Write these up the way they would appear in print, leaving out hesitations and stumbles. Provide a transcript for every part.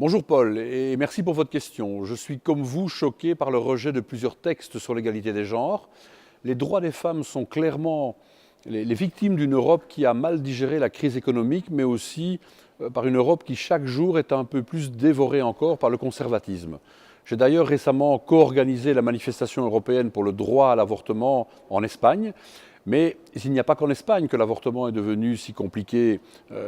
Bonjour Paul, et merci pour votre question. Je suis comme vous choqué par le rejet de plusieurs textes sur l'égalité des genres. Les droits des femmes sont clairement les victimes d'une Europe qui a mal digéré la crise économique, mais aussi par une Europe qui chaque jour est un peu plus dévorée encore par le conservatisme. J'ai d'ailleurs récemment co-organisé la manifestation européenne pour le droit à l'avortement en Espagne. Mais il n'y a pas qu'en Espagne que l'avortement est devenu si compliqué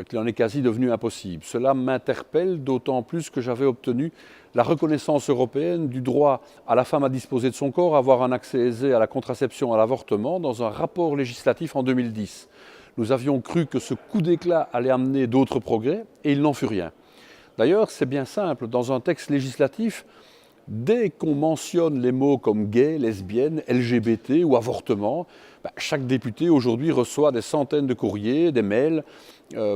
qu'il en est quasi devenu impossible. Cela m'interpelle d'autant plus que j'avais obtenu la reconnaissance européenne du droit à la femme à disposer de son corps, à avoir un accès aisé à la contraception, à l'avortement, dans un rapport législatif en 2010. Nous avions cru que ce coup d'éclat allait amener d'autres progrès, et il n'en fut rien. D'ailleurs, c'est bien simple, dans un texte législatif, dès qu'on mentionne les mots comme gay, lesbienne, LGBT ou avortement, chaque député aujourd'hui reçoit des centaines de courriers, des mails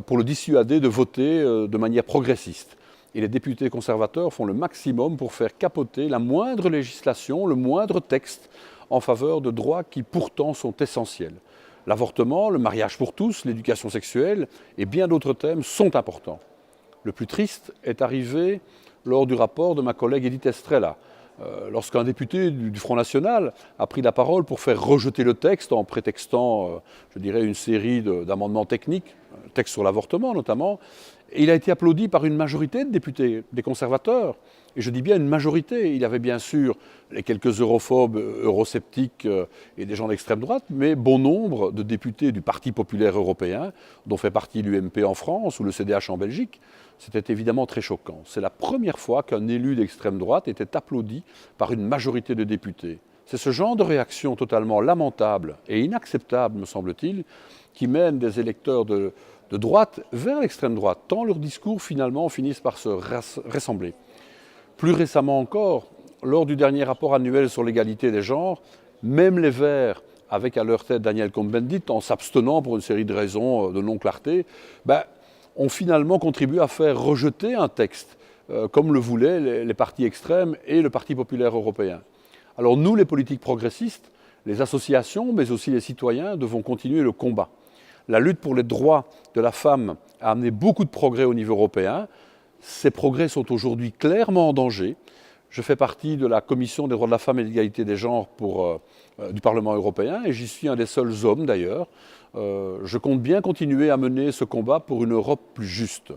pour le dissuader de voter de manière progressiste. Et les députés conservateurs font le maximum pour faire capoter la moindre législation, le moindre texte en faveur de droits qui pourtant sont essentiels. L'avortement, le mariage pour tous, l'éducation sexuelle et bien d'autres thèmes sont importants. Le plus triste est arrivé lors du rapport de ma collègue Edith Estrella, lorsqu'un député du Front National a pris la parole pour faire rejeter le texte en prétextant, je dirais, une série d'amendements techniques, un texte sur l'avortement notamment, et il a été applaudi par une majorité de députés, des conservateurs. Et je dis bien une majorité. Il y avait bien sûr les quelques europhobes, eurosceptiques et des gens d'extrême droite, mais bon nombre de députés du Parti populaire européen, dont fait partie l'UMP en France ou le CDH en Belgique. C'était évidemment très choquant. C'est la première fois qu'un élu d'extrême droite était applaudi par une majorité de députés. C'est ce genre de réaction totalement lamentable et inacceptable, me semble-t-il, qui mène des électeurs de droite vers l'extrême droite, tant leurs discours finalement finissent par se ressembler. Plus récemment encore, lors du dernier rapport annuel sur l'égalité des genres, même les Verts, avec à leur tête Daniel Cohn-Bendit, en s'abstenant pour une série de raisons de non-clarté, ont finalement contribué à faire rejeter un texte, comme le voulaient les partis extrêmes et le Parti populaire européen. Alors nous, les politiques progressistes, les associations, mais aussi les citoyens, devons continuer le combat. La lutte pour les droits de la femme a amené beaucoup de progrès au niveau européen. Ces progrès sont aujourd'hui clairement en danger. Je fais partie de la Commission des droits de la femme et de l'égalité des genres du Parlement européen et j'y suis un des seuls hommes d'ailleurs. Je compte bien continuer à mener ce combat pour une Europe plus juste.